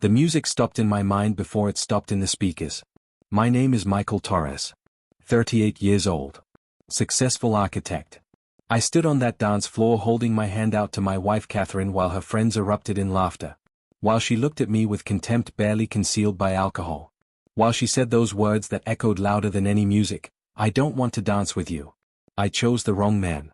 The music stopped in my mind before it stopped in the speakers. My name is Michael Torres. 38 years old. Successful architect. I stood on that dance floor holding my hand out to my wife Catherine while her friends erupted in laughter. While she looked at me with contempt barely concealed by alcohol. While she said those words that echoed louder than any music, "I don't want to dance with you. I chose the wrong man."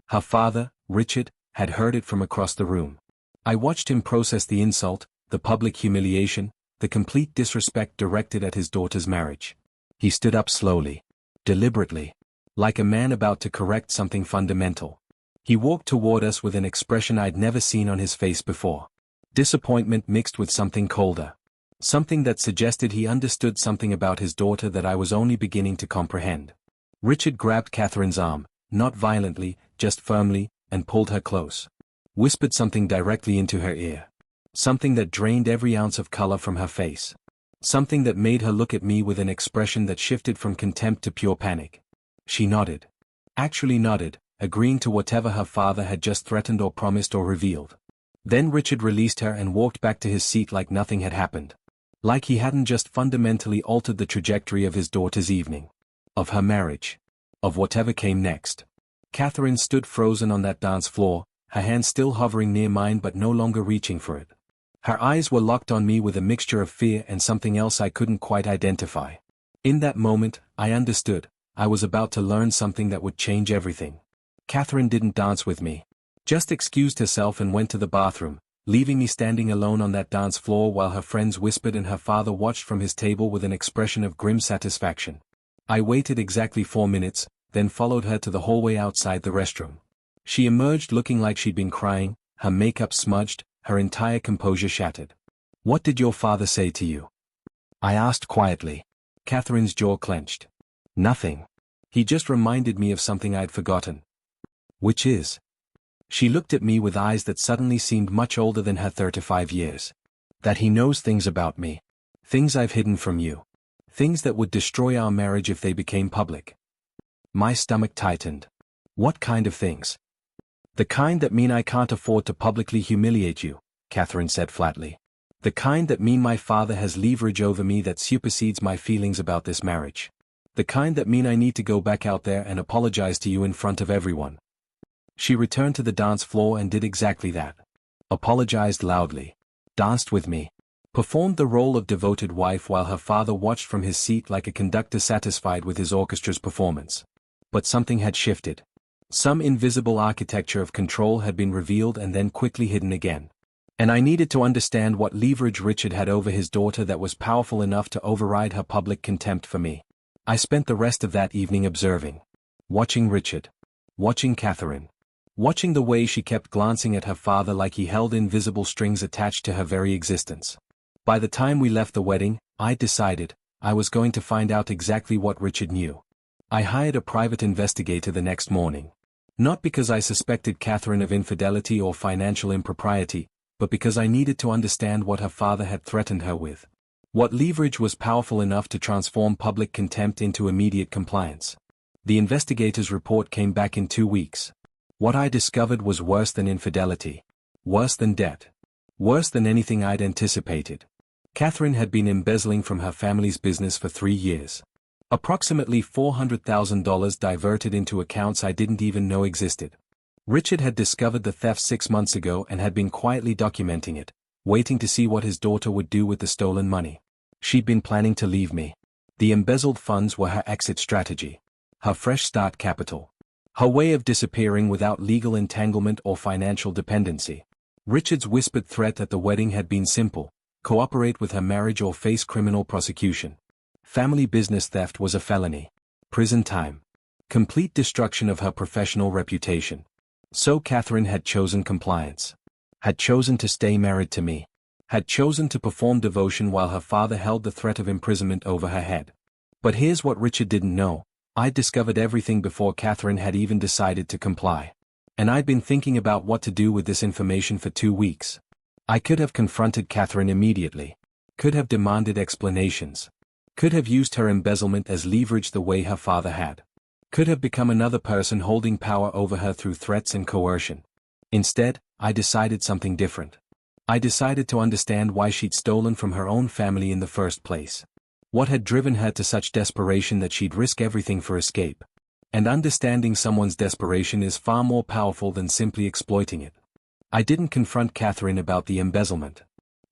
Her father, Richard, had heard it from across the room. I watched him process the insult, the public humiliation, the complete disrespect directed at his daughter's marriage. He stood up slowly, deliberately, like a man about to correct something fundamental. He walked toward us with an expression I'd never seen on his face before. Disappointment mixed with something colder. Something that suggested he understood something about his daughter that I was only beginning to comprehend. Richard grabbed Catherine's arm, not violently, just firmly, and pulled her close. Whispered something directly into her ear. Something that drained every ounce of color from her face. Something that made her look at me with an expression that shifted from contempt to pure panic. She nodded. Actually nodded, agreeing to whatever her father had just threatened or promised or revealed. Then Richard released her and walked back to his seat like nothing had happened. Like he hadn't just fundamentally altered the trajectory of his daughter's evening. Of her marriage. Of whatever came next. Catherine stood frozen on that dance floor, her hand still hovering near mine but no longer reaching for it. Her eyes were locked on me with a mixture of fear and something else I couldn't quite identify. In that moment, I understood. I was about to learn something that would change everything. Catherine didn't dance with me. Just excused herself and went to the bathroom, leaving me standing alone on that dance floor while her friends whispered and her father watched from his table with an expression of grim satisfaction. I waited exactly 4 minutes, then followed her to the hallway outside the restroom. She emerged looking like she'd been crying, her makeup smudged, her entire composure shattered. "What did your father say to you?" I asked quietly. Catherine's jaw clenched. "Nothing. He just reminded me of something I'd forgotten." "Which is?" She looked at me with eyes that suddenly seemed much older than her 35 years. "That he knows things about me. Things I've hidden from you. Things that would destroy our marriage if they became public." My stomach tightened. "What kind of things?" "The kind that mean I can't afford to publicly humiliate you," Catherine said flatly. "The kind that mean my father has leverage over me that supersedes my feelings about this marriage. The kind that mean I need to go back out there and apologize to you in front of everyone." She returned to the dance floor and did exactly that. Apologized loudly. Danced with me. Performed the role of devoted wife while her father watched from his seat like a conductor satisfied with his orchestra's performance. But something had shifted. Some invisible architecture of control had been revealed and then quickly hidden again. And I needed to understand what leverage Richard had over his daughter that was powerful enough to override her public contempt for me. I spent the rest of that evening observing. Watching Richard. Watching Catherine. Watching the way she kept glancing at her father like he held invisible strings attached to her very existence. By the time we left the wedding, I decided, I was going to find out exactly what Richard knew. I hired a private investigator the next morning. Not because I suspected Catherine of infidelity or financial impropriety, but because I needed to understand what her father had threatened her with. What leverage was powerful enough to transform public contempt into immediate compliance. The investigator's report came back in 2 weeks. What I discovered was worse than infidelity. Worse than debt. Worse than anything I'd anticipated. Catherine had been embezzling from her family's business for 3 years. Approximately $400,000 diverted into accounts I didn't even know existed. Richard had discovered the theft 6 months ago and had been quietly documenting it, waiting to see what his daughter would do with the stolen money. She'd been planning to leave me. The embezzled funds were her exit strategy. Her fresh start capital. Her way of disappearing without legal entanglement or financial dependency. Richard's whispered threat at the wedding had been simple: cooperate with her marriage or face criminal prosecution. Family business theft was a felony. Prison time. Complete destruction of her professional reputation. So Catherine had chosen compliance. Had chosen to stay married to me. Had chosen to perform devotion while her father held the threat of imprisonment over her head. But here's what Richard didn't know. I'd discovered everything before Catherine had even decided to comply. And I'd been thinking about what to do with this information for 2 weeks. I could have confronted Catherine immediately. Could have demanded explanations. Could have used her embezzlement as leverage the way her father had. Could have become another person holding power over her through threats and coercion. Instead, I decided something different. I decided to understand why she'd stolen from her own family in the first place. What had driven her to such desperation that she'd risk everything for escape. And understanding someone's desperation is far more powerful than simply exploiting it. I didn't confront Catherine about the embezzlement.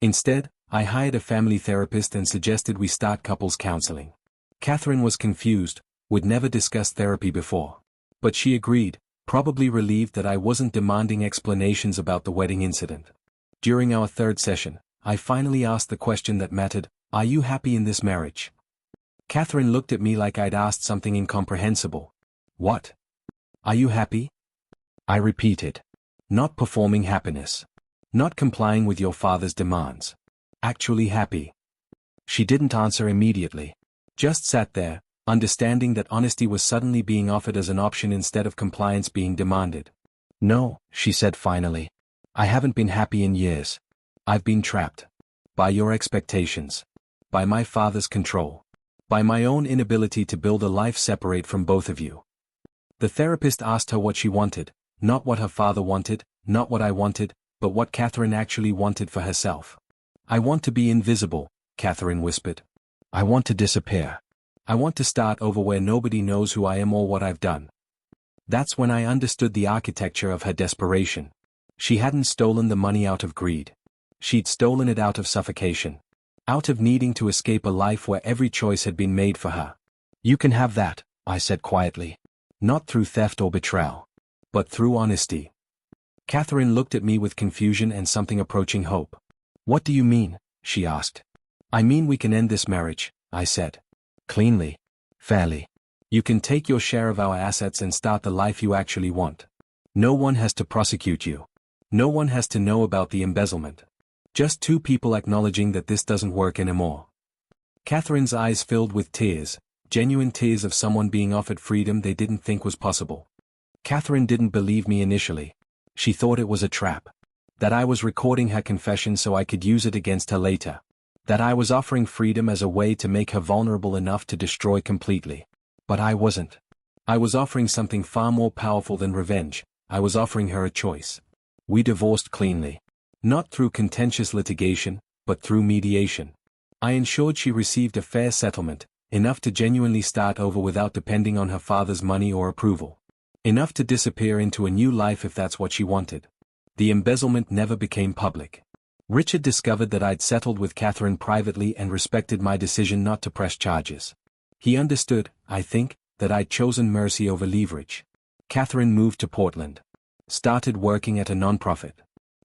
Instead, I hired a family therapist and suggested we start couples counseling. Catherine was confused, we'd never discussed therapy before. But she agreed, probably relieved that I wasn't demanding explanations about the wedding incident. During our third session, I finally asked the question that mattered: are you happy in this marriage? Catherine looked at me like I'd asked something incomprehensible. What? Are you happy? I repeated. Not performing happiness. Not complying with your father's demands. Actually happy. She didn't answer immediately. Just sat there, understanding that honesty was suddenly being offered as an option instead of compliance being demanded. No, she said finally. I haven't been happy in years. I've been trapped. By your expectations. By my father's control. By my own inability to build a life separate from both of you. The therapist asked her what she wanted, not what her father wanted, not what I wanted, but what Catherine actually wanted for herself. I want to be invisible, Catherine whispered. I want to disappear. I want to start over where nobody knows who I am or what I've done. That's when I understood the architecture of her desperation. She hadn't stolen the money out of greed. She'd stolen it out of suffocation. Out of needing to escape a life where every choice had been made for her. You can have that, I said quietly. Not through theft or betrayal. But through honesty. Catherine looked at me with confusion and something approaching hope. What do you mean? She asked. I mean we can end this marriage, I said. Cleanly. Fairly. You can take your share of our assets and start the life you actually want. No one has to prosecute you. No one has to know about the embezzlement. Just two people acknowledging that this doesn't work anymore. Catherine's eyes filled with tears, genuine tears of someone being offered freedom they didn't think was possible. Catherine didn't believe me initially. She thought it was a trap. That I was recording her confession so I could use it against her later. That I was offering freedom as a way to make her vulnerable enough to destroy completely. But I wasn't. I was offering something far more powerful than revenge. I was offering her a choice. We divorced cleanly. Not through contentious litigation, but through mediation. I ensured she received a fair settlement, enough to genuinely start over without depending on her father's money or approval. Enough to disappear into a new life if that's what she wanted. The embezzlement never became public. Richard discovered that I'd settled with Catherine privately and respected my decision not to press charges. He understood, I think, that I'd chosen mercy over leverage. Catherine moved to Portland. Started working at a nonprofit.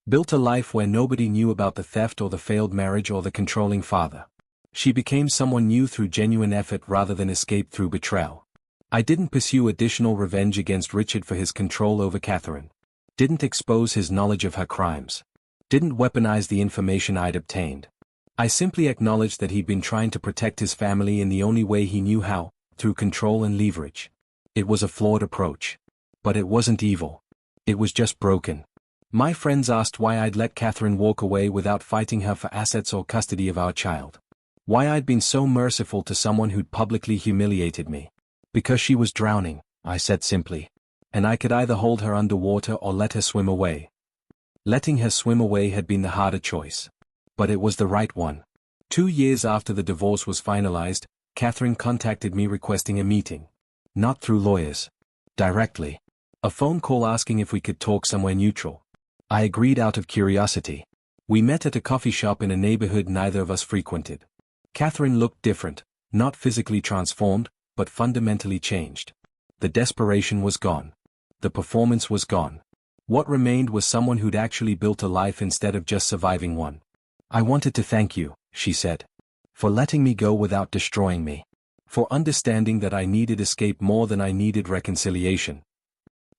Built a life where nobody knew about the theft or the failed marriage or the controlling father. She became someone new through genuine effort rather than escape through betrayal. I didn't pursue additional revenge against Richard for his control over Catherine. Didn't expose his knowledge of her crimes. Didn't weaponize the information I'd obtained. I simply acknowledged that he'd been trying to protect his family in the only way he knew how, through control and leverage. It was a flawed approach. But it wasn't evil. It was just broken. My friends asked why I'd let Catherine walk away without fighting her for assets or custody of our child. Why I'd been so merciful to someone who'd publicly humiliated me. Because she was drowning, I said simply. And I could either hold her underwater or let her swim away. Letting her swim away had been the harder choice. But it was the right one. 2 years after the divorce was finalized, Catherine contacted me requesting a meeting. Not through lawyers. Directly. A phone call asking if we could talk somewhere neutral. I agreed out of curiosity. We met at a coffee shop in a neighborhood neither of us frequented. Catherine looked different, not physically transformed, but fundamentally changed. The desperation was gone. The performance was gone. What remained was someone who'd actually built a life instead of just surviving one. I wanted to thank you, she said. For letting me go without destroying me. For understanding that I needed escape more than I needed reconciliation.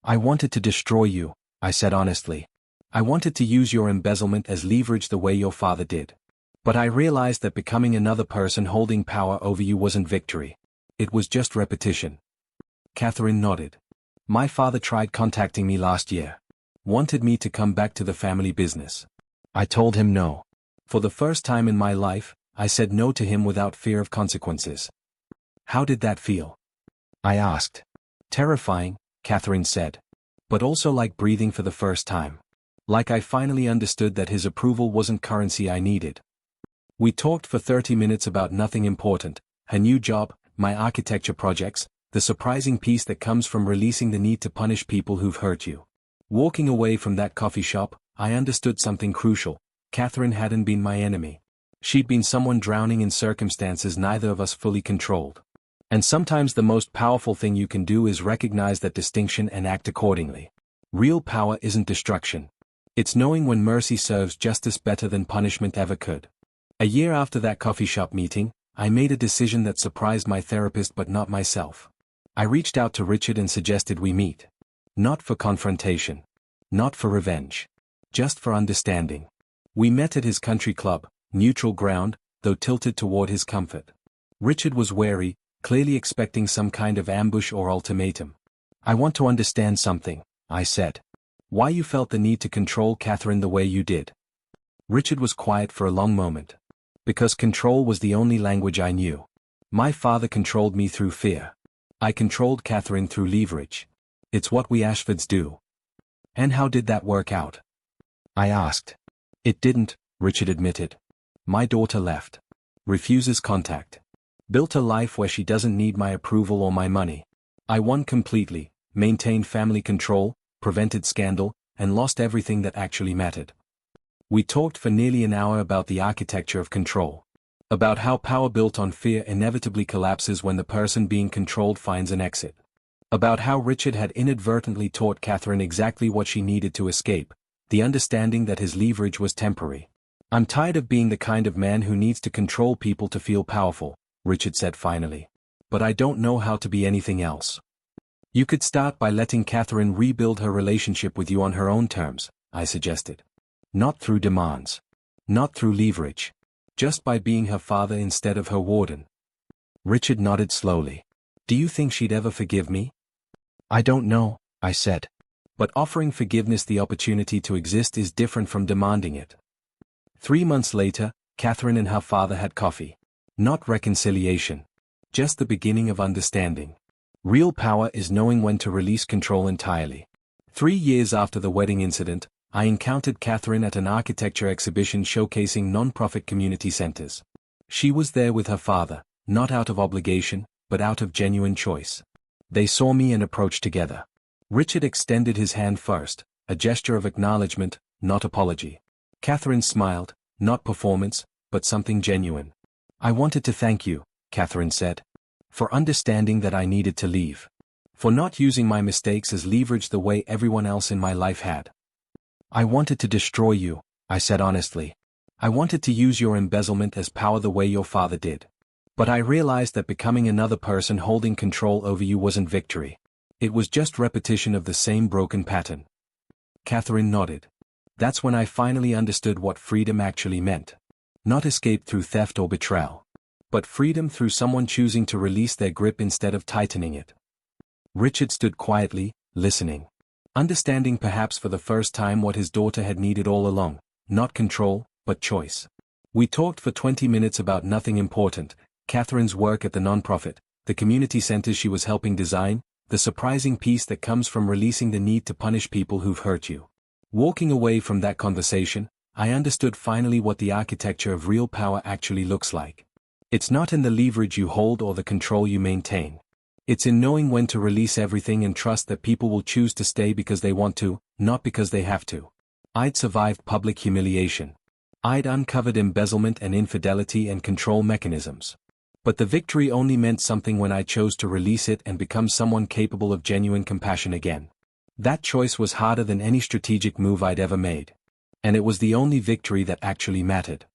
I wanted to destroy you, I said honestly. I wanted to use your embezzlement as leverage the way your father did. But I realized that becoming another person holding power over you wasn't victory. It was just repetition. Catherine nodded. My father tried contacting me last year. Wanted me to come back to the family business. I told him no. For the first time in my life, I said no to him without fear of consequences. How did that feel? I asked. Terrifying, Catherine said. But also like breathing for the first time. Like I finally understood that his approval wasn't currency I needed. We talked for 30 minutes about nothing important, her new job, my architecture projects, the surprising peace that comes from releasing the need to punish people who've hurt you. Walking away from that coffee shop, I understood something crucial. Catherine hadn't been my enemy. She'd been someone drowning in circumstances neither of us fully controlled. And sometimes the most powerful thing you can do is recognize that distinction and act accordingly. Real power isn't destruction. It's knowing when mercy serves justice better than punishment ever could. A year after that coffee shop meeting, I made a decision that surprised my therapist but not myself. I reached out to Richard and suggested we meet. Not for confrontation. Not for revenge. Just for understanding. We met at his country club, neutral ground, though tilted toward his comfort. Richard was wary, clearly expecting some kind of ambush or ultimatum. I want to understand something, I said. Why you felt the need to control Catherine the way you did. Richard was quiet for a long moment. Because control was the only language I knew. My father controlled me through fear. I controlled Catherine through leverage. It's what we Ashfords do. And how did that work out? I asked. It didn't, Richard admitted. My daughter left. Refuses contact. Built a life where she doesn't need my approval or my money. I won completely, maintained family control, prevented scandal, and lost everything that actually mattered. We talked for nearly an hour about the architecture of control. About how power built on fear inevitably collapses when the person being controlled finds an exit. About how Richard had inadvertently taught Catherine exactly what she needed to escape, the understanding that his leverage was temporary. I'm tired of being the kind of man who needs to control people to feel powerful, Richard said finally. But I don't know how to be anything else. You could start by letting Catherine rebuild her relationship with you on her own terms, I suggested. Not through demands. Not through leverage. Just by being her father instead of her warden. Richard nodded slowly. Do you think she'd ever forgive me? I don't know, I said. But offering forgiveness the opportunity to exist is different from demanding it. 3 months later, Catherine and her father had coffee. Not reconciliation. Just the beginning of understanding. Real power is knowing when to release control entirely. 3 years after the wedding incident, I encountered Catherine at an architecture exhibition showcasing non-profit community centers. She was there with her father, not out of obligation, but out of genuine choice. They saw me and approached together. Richard extended his hand first, a gesture of acknowledgement, not apology. Catherine smiled, not performance, but something genuine. I wanted to thank you, Catherine said. For understanding that I needed to leave. For not using my mistakes as leverage the way everyone else in my life had. I wanted to destroy you, I said honestly. I wanted to use your embezzlement as power the way your father did. But I realized that becoming another person holding control over you wasn't victory. It was just repetition of the same broken pattern. Catherine nodded. That's when I finally understood what freedom actually meant. Not escape through theft or betrayal. But freedom through someone choosing to release their grip instead of tightening it. Richard stood quietly, listening. Understanding perhaps for the first time what his daughter had needed all along, not control, but choice. We talked for 20 minutes about nothing important, Catherine's work at the nonprofit, the community centers she was helping design, the surprising peace that comes from releasing the need to punish people who've hurt you. Walking away from that conversation, I understood finally what the architecture of real power actually looks like. It's not in the leverage you hold or the control you maintain. It's in knowing when to release everything and trust that people will choose to stay because they want to, not because they have to. I'd survived public humiliation. I'd uncovered embezzlement and infidelity and control mechanisms. But the victory only meant something when I chose to release it and become someone capable of genuine compassion again. That choice was harder than any strategic move I'd ever made. And it was the only victory that actually mattered.